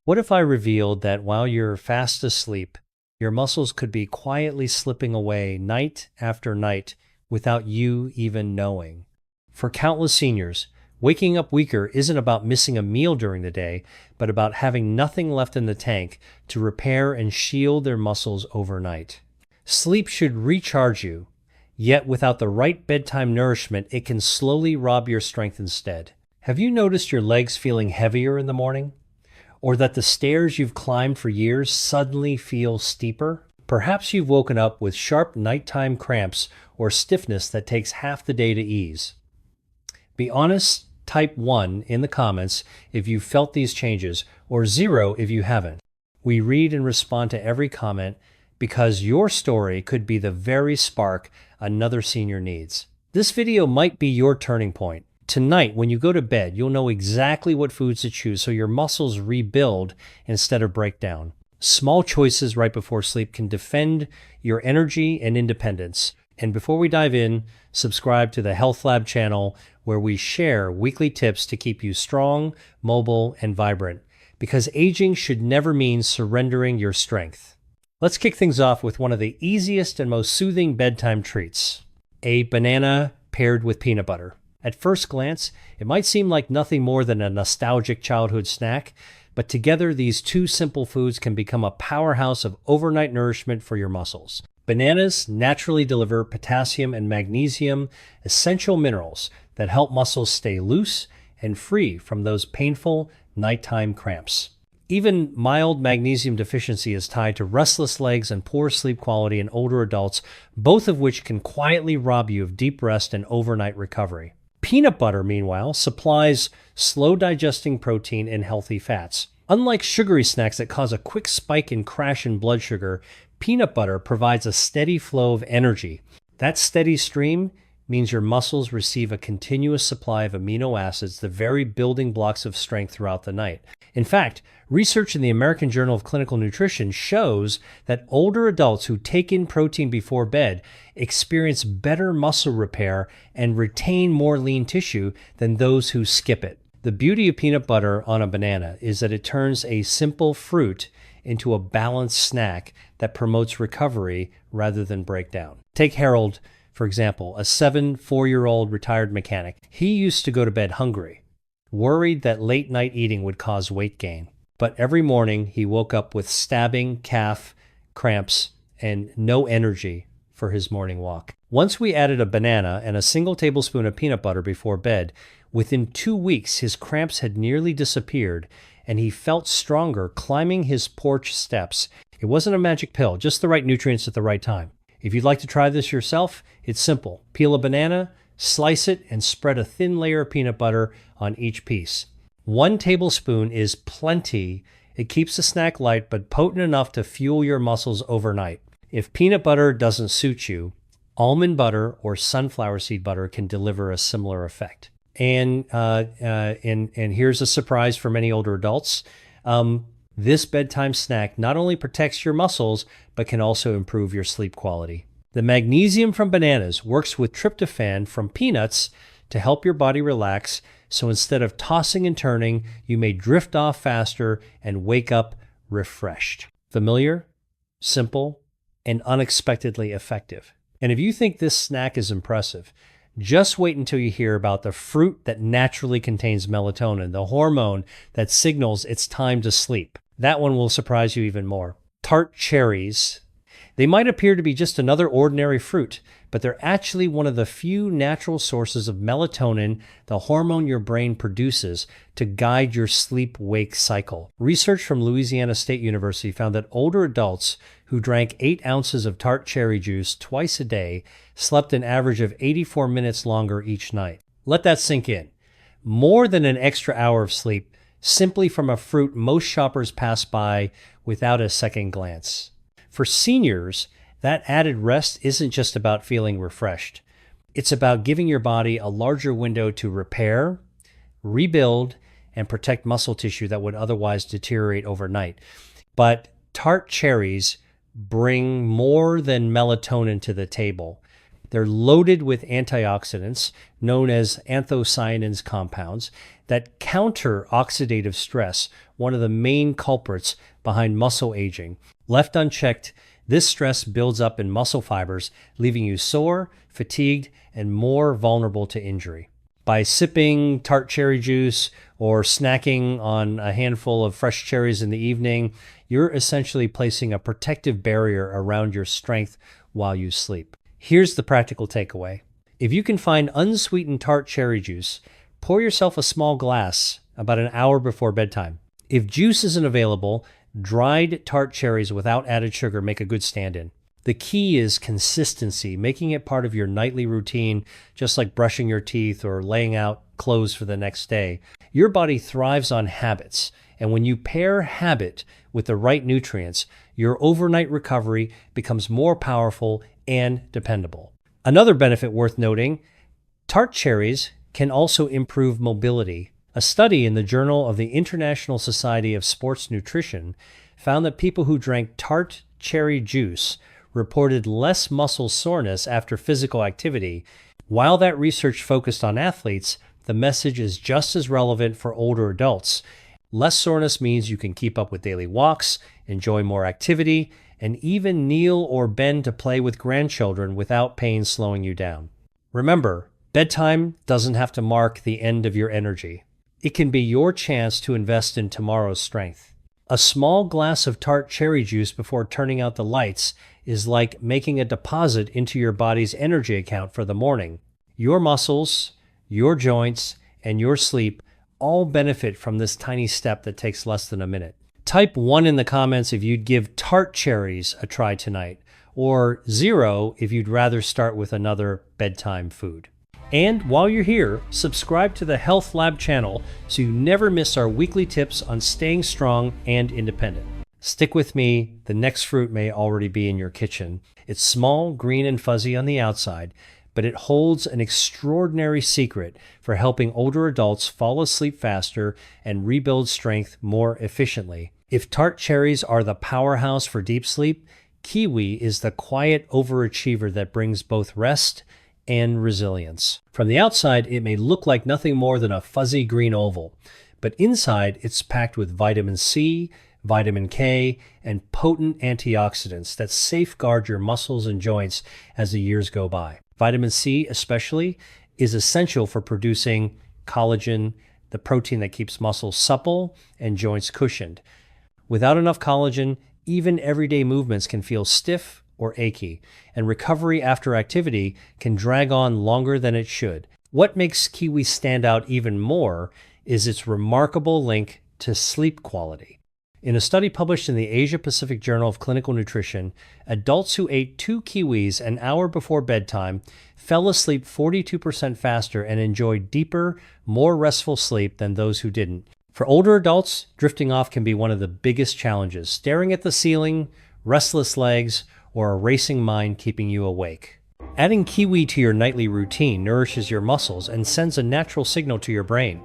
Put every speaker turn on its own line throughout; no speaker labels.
What if I revealed that while you're fast asleep, your muscles could be quietly slipping away night after night without you even knowing? For countless seniors, waking up weaker isn't about missing a meal during the day, but about having nothing left in the tank to repair and shield their muscles overnight. Sleep should recharge you, yet without the right bedtime nourishment, it can slowly rob your strength instead. Have you noticed your legs feeling heavier in the morning? Or that the stairs you've climbed for years suddenly feel steeper? Perhaps you've woken up with sharp nighttime cramps or stiffness that takes half the day to ease. Be honest, type 1 in the comments if you've felt these changes, or 0 if you haven't. We read and respond to every comment because your story could be the very spark another senior needs. This video might be your turning point. Tonight, when you go to bed, you'll know exactly what foods to choose so your muscles rebuild instead of break down. Small choices right before sleep can defend your energy and independence. And before we dive in, subscribe to the Health Lab channel where we share weekly tips to keep you strong, mobile, and vibrant. Because aging should never mean surrendering your strength. Let's kick things off with one of the easiest and most soothing bedtime treats: a banana paired with peanut butter. At first glance, it might seem like nothing more than a nostalgic childhood snack, but together these two simple foods can become a powerhouse of overnight nourishment for your muscles. Bananas naturally deliver potassium and magnesium, essential minerals that help muscles stay loose and free from those painful nighttime cramps. Even mild magnesium deficiency is tied to restless legs and poor sleep quality in older adults, both of which can quietly rob you of deep rest and overnight recovery. Peanut butter, meanwhile, supplies slow-digesting protein and healthy fats. Unlike sugary snacks that cause a quick spike and crash in blood sugar, peanut butter provides a steady flow of energy. That steady stream means your muscles receive a continuous supply of amino acids, the very building blocks of strength throughout the night. In fact, research in the American Journal of Clinical Nutrition shows that older adults who take in protein before bed experience better muscle repair and retain more lean tissue than those who skip it. The beauty of peanut butter on a banana is that it turns a simple fruit into a balanced snack that promotes recovery rather than breakdown. Take Harold, for example, a 4-year-old retired mechanic. He used to go to bed hungry, worried that late night eating would cause weight gain. But every morning he woke up with stabbing calf cramps and no energy for his morning walk. Once we added a banana and a single tablespoon of peanut butter before bed, within 2 weeks his cramps had nearly disappeared and he felt stronger climbing his porch steps. It wasn't a magic pill, just the right nutrients at the right time. If you'd like to try this yourself, it's simple. Peel a banana, slice it, and spread a thin layer of peanut butter on each piece. 1 tablespoon is plenty. It keeps the snack light but potent enough to fuel your muscles overnight. If peanut butter doesn't suit you, almond butter or sunflower seed butter can deliver a similar effect. And here's a surprise for many older adults. This bedtime snack not only protects your muscles, but can also improve your sleep quality. The magnesium from bananas works with tryptophan from peanuts to help your body relax, so instead of tossing and turning, you may drift off faster and wake up refreshed. Familiar, simple, and unexpectedly effective. And if you think this snack is impressive, just wait until you hear about the fruit that naturally contains melatonin, the hormone that signals it's time to sleep. That one will surprise you even more. Tart cherries. They might appear to be just another ordinary fruit, but they're actually one of the few natural sources of melatonin, the hormone your brain produces to guide your sleep-wake cycle. Research from Louisiana State University found that older adults who drank 8 ounces of tart cherry juice twice a day slept an average of 84 minutes longer each night. Let that sink in. More than an extra hour of sleep simply from a fruit most shoppers pass by without a second glance. For seniors, that added rest isn't just about feeling refreshed. It's about giving your body a larger window to repair, rebuild, and protect muscle tissue that would otherwise deteriorate overnight. But tart cherries bring more than melatonin to the table. They're loaded with antioxidants, known as anthocyanins compounds, that counter oxidative stress, one of the main culprits behind muscle aging. Left unchecked, this stress builds up in muscle fibers, leaving you sore, fatigued, and more vulnerable to injury. By sipping tart cherry juice or snacking on a handful of fresh cherries in the evening, you're essentially placing a protective barrier around your strength while you sleep. Here's the practical takeaway. If you can find unsweetened tart cherry juice, pour yourself a small glass about an hour before bedtime. If juice isn't available, dried tart cherries without added sugar make a good stand-in. The key is consistency, making it part of your nightly routine, just like brushing your teeth or laying out clothes for the next day. Your body thrives on habits, and when you pair habit with the right nutrients, your overnight recovery becomes more powerful and dependable. Another benefit worth noting, tart cherries can also improve mobility. A study in the Journal of the International Society of Sports Nutrition found that people who drank tart cherry juice reported less muscle soreness after physical activity. While that research focused on athletes, the message is just as relevant for older adults. Less soreness means you can keep up with daily walks, enjoy more activity, and even kneel or bend to play with grandchildren without pain slowing you down. Remember, bedtime doesn't have to mark the end of your energy. It can be your chance to invest in tomorrow's strength. A small glass of tart cherry juice before turning out the lights is like making a deposit into your body's energy account for the morning. Your muscles, your joints, and your sleep all benefit from this tiny step that takes less than a minute. Type 1 in the comments if you'd give tart cherries a try tonight, or 0 if you'd rather start with another bedtime food. And while you're here, subscribe to the Health Lab channel so you never miss our weekly tips on staying strong and independent. Stick with me, the next fruit may already be in your kitchen. It's small, green, and fuzzy on the outside, but it holds an extraordinary secret for helping older adults fall asleep faster and rebuild strength more efficiently. If tart cherries are the powerhouse for deep sleep, kiwi is the quiet overachiever that brings both rest and resilience. From the outside, it may look like nothing more than a fuzzy green oval, but inside it's packed with vitamin C, vitamin K, and potent antioxidants that safeguard your muscles and joints as the years go by. Vitamin C especially is essential for producing collagen, the protein that keeps muscles supple and joints cushioned. Without enough collagen, even everyday movements can feel stiff or achy, and recovery after activity can drag on longer than it should. What makes kiwi stand out even more is its remarkable link to sleep quality. In a study published in the Asia Pacific Journal of Clinical Nutrition, adults who ate 2 kiwis an hour before bedtime fell asleep 42% faster and enjoyed deeper, more restful sleep than those who didn't. For older adults, drifting off can be one of the biggest challenges, staring at the ceiling, restless legs, or a racing mind keeping you awake. Adding kiwi to your nightly routine nourishes your muscles and sends a natural signal to your brain.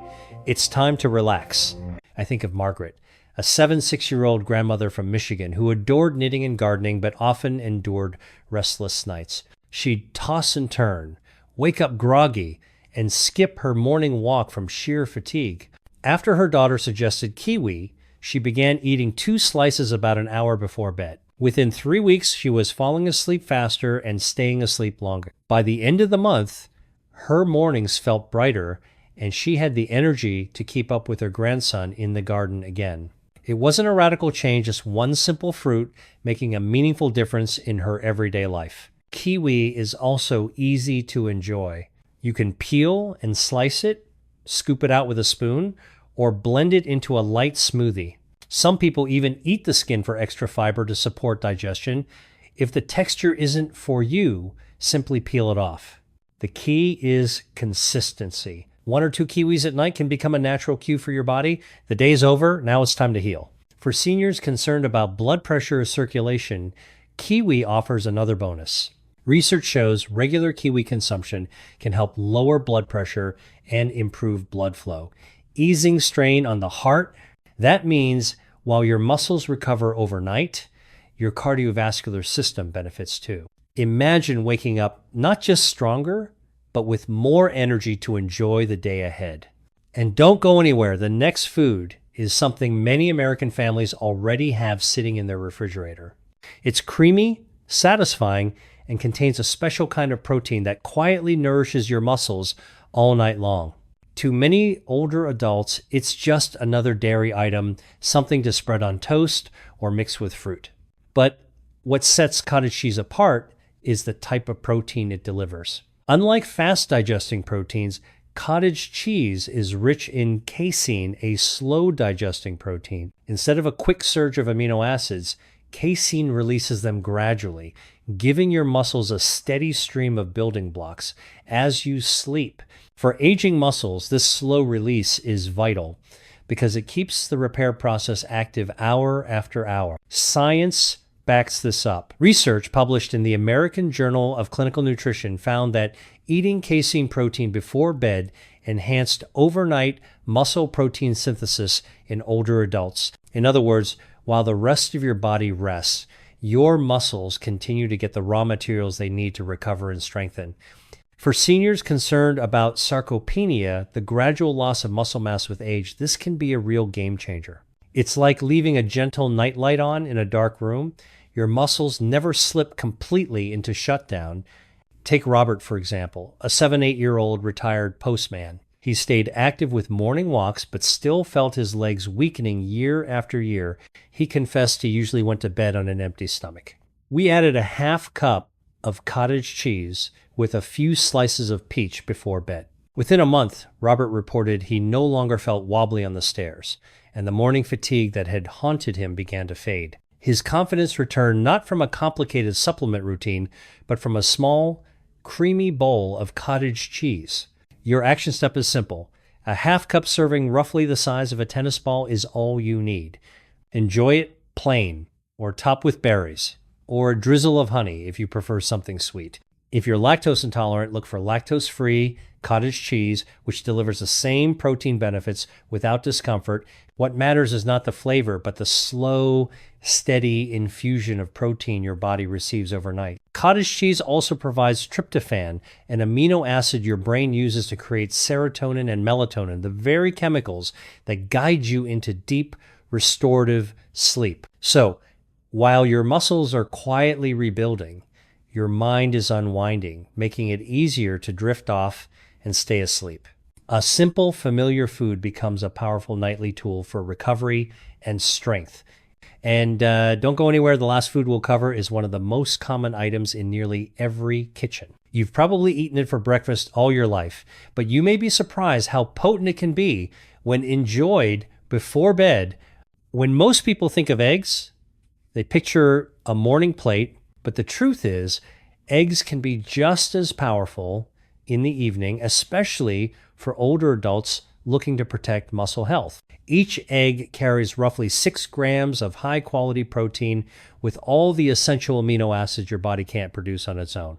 It's time to relax. I think of Margaret, a 6-year-old grandmother from Michigan who adored knitting and gardening but often endured restless nights. She'd toss and turn, wake up groggy, and skip her morning walk from sheer fatigue. After her daughter suggested kiwi, she began eating 2 slices about an hour before bed. Within 3 weeks, she was falling asleep faster and staying asleep longer. By the end of the month, her mornings felt brighter, and she had the energy to keep up with her grandson in the garden again. It wasn't a radical change, just one simple fruit making a meaningful difference in her everyday life. Kiwi is also easy to enjoy. You can peel and slice it, scoop it out with a spoon, or blend it into a light smoothie. Some people even eat the skin for extra fiber to support digestion. If the texture isn't for you, simply peel it off. The key is consistency. 1 or 2 kiwis at night can become a natural cue for your body. The day's over, now it's time to heal. For seniors concerned about blood pressure or circulation, kiwi offers another bonus. Research shows regular kiwi consumption can help lower blood pressure and improve blood flow, easing strain on the heart. That means while your muscles recover overnight, your cardiovascular system benefits too. Imagine waking up not just stronger, but with more energy to enjoy the day ahead. And don't go anywhere. The next food is something many American families already have sitting in their refrigerator. It's creamy, satisfying, and contains a special kind of protein that quietly nourishes your muscles all night long. To many older adults, it's just another dairy item, something to spread on toast or mix with fruit. But what sets cottage cheese apart is the type of protein it delivers. Unlike fast-digesting proteins, cottage cheese is rich in casein, a slow-digesting protein. Instead of a quick surge of amino acids, casein releases them gradually, giving your muscles a steady stream of building blocks as you sleep. For aging muscles, this slow release is vital because it keeps the repair process active hour after hour. Science backs this up. Research published in the American Journal of Clinical Nutrition found that eating casein protein before bed enhanced overnight muscle protein synthesis in older adults. In other words, while the rest of your body rests, your muscles continue to get the raw materials they need to recover and strengthen. For seniors concerned about sarcopenia, the gradual loss of muscle mass with age, this can be a real game changer. It's like leaving a gentle nightlight on in a dark room. Your muscles never slip completely into shutdown. Take Robert, for example, a 7-8-year-old retired postman. He stayed active with morning walks, but still felt his legs weakening year after year. He confessed he usually went to bed on an empty stomach. We added a half cup of cottage cheese with a few slices of peach before bed. Within a month, Robert reported he no longer felt wobbly on the stairs, and the morning fatigue that had haunted him began to fade. His confidence returned not from a complicated supplement routine, but from a small, creamy bowl of cottage cheese. Your action step is simple. A half cup serving roughly the size of a tennis ball is all you need. Enjoy it plain, or top with berries, or a drizzle of honey if you prefer something sweet. If you're lactose intolerant, look for lactose-free cottage cheese, which delivers the same protein benefits without discomfort. What matters is not the flavor, but the slow, steady infusion of protein your body receives overnight. Cottage cheese also provides tryptophan, an amino acid your brain uses to create serotonin and melatonin, the very chemicals that guide you into deep, restorative sleep. So, while your muscles are quietly rebuilding, your mind is unwinding, making it easier to drift off and stay asleep. A simple, familiar food becomes a powerful nightly tool for recovery and strength. And don't go anywhere. The last food we'll cover is one of the most common items in nearly every kitchen. You've probably eaten it for breakfast all your life, but you may be surprised how potent it can be when enjoyed before bed. When most people think of eggs, they picture a morning plate, but the truth is, eggs can be just as powerful in the evening, especially for older adults looking to protect muscle health. Each egg carries roughly 6 grams of high-quality protein with all the essential amino acids your body can't produce on its own.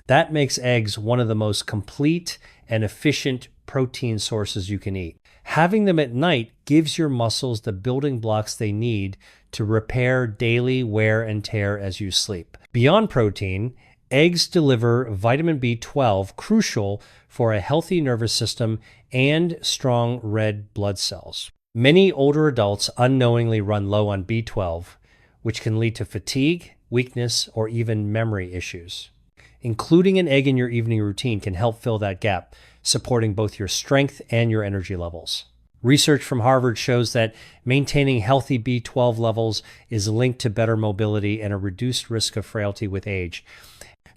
That makes eggs one of the most complete and efficient protein sources you can eat. Having them at night gives your muscles the building blocks they need to repair daily wear and tear as you sleep. Beyond protein, eggs deliver vitamin B12, crucial for a healthy nervous system and strong red blood cells. Many older adults unknowingly run low on B12, which can lead to fatigue, weakness, or even memory issues. Including an egg in your evening routine can help fill that gap, supporting both your strength and your energy levels. Research from Harvard shows that maintaining healthy B12 levels is linked to better mobility and a reduced risk of frailty with age.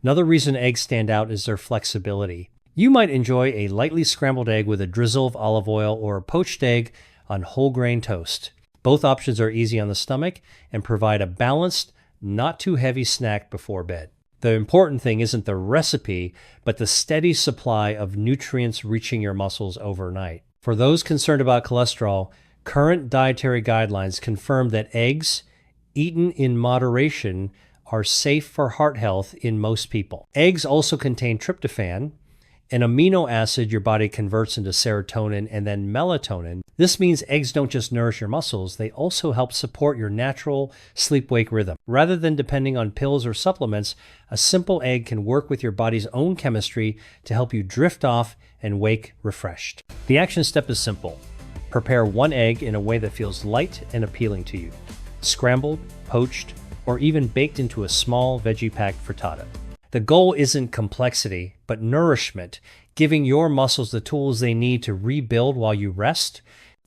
Another reason eggs stand out is their flexibility. You might enjoy a lightly scrambled egg with a drizzle of olive oil or a poached egg on whole grain toast. Both options are easy on the stomach and provide a balanced, not too heavy snack before bed. The important thing isn't the recipe, but the steady supply of nutrients reaching your muscles overnight. For those concerned about cholesterol, current dietary guidelines confirm that eggs, eaten in moderation, are safe for heart health in most people. Eggs also contain tryptophan, an amino acid your body converts into serotonin and then melatonin. This means eggs don't just nourish your muscles, they also help support your natural sleep-wake rhythm. Rather than depending on pills or supplements, a simple egg can work with your body's own chemistry to help you drift off and wake refreshed. The action step is simple. Prepare one egg in a way that feels light and appealing to you. Scrambled, poached, or even baked into a small veggie-packed frittata. The goal isn't complexity, but nourishment, giving your muscles the tools they need to rebuild while you rest.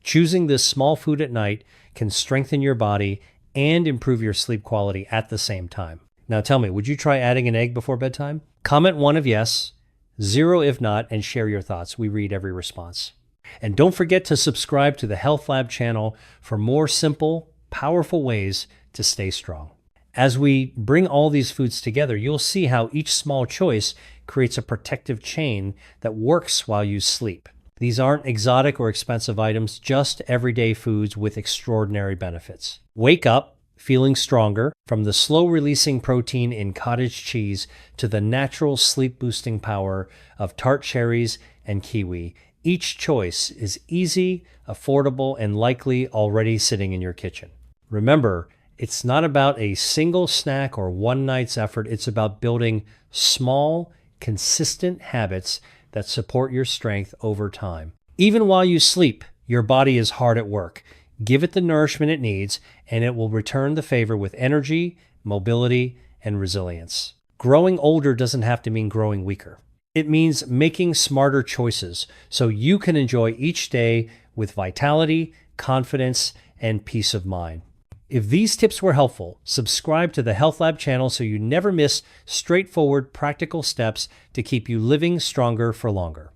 Choosing this small food at night can strengthen your body and improve your sleep quality at the same time. Now tell me, would you try adding an egg before bedtime? Comment 1 if yes, 0 if not, and share your thoughts. We read every response. And don't forget to subscribe to the Health Lab channel for more simple, powerful ways to stay strong. As we bring all these foods together, you'll see how each small choice creates a protective chain that works while you sleep. These aren't exotic or expensive items, just everyday foods with extraordinary benefits. Wake up feeling stronger, from the slow-releasing protein in cottage cheese to the natural sleep-boosting power of tart cherries and kiwi. Each choice is easy, affordable, and likely already sitting in your kitchen. Remember, it's not about a single snack or one night's effort. It's about building small, consistent habits that support your strength over time. Even while you sleep, your body is hard at work. Give it the nourishment it needs, and it will return the favor with energy, mobility, and resilience. Growing older doesn't have to mean growing weaker. It means making smarter choices so you can enjoy each day with vitality, confidence, and peace of mind. If these tips were helpful, subscribe to the Health Lab channel so you never miss straightforward, practical steps to keep you living stronger for longer.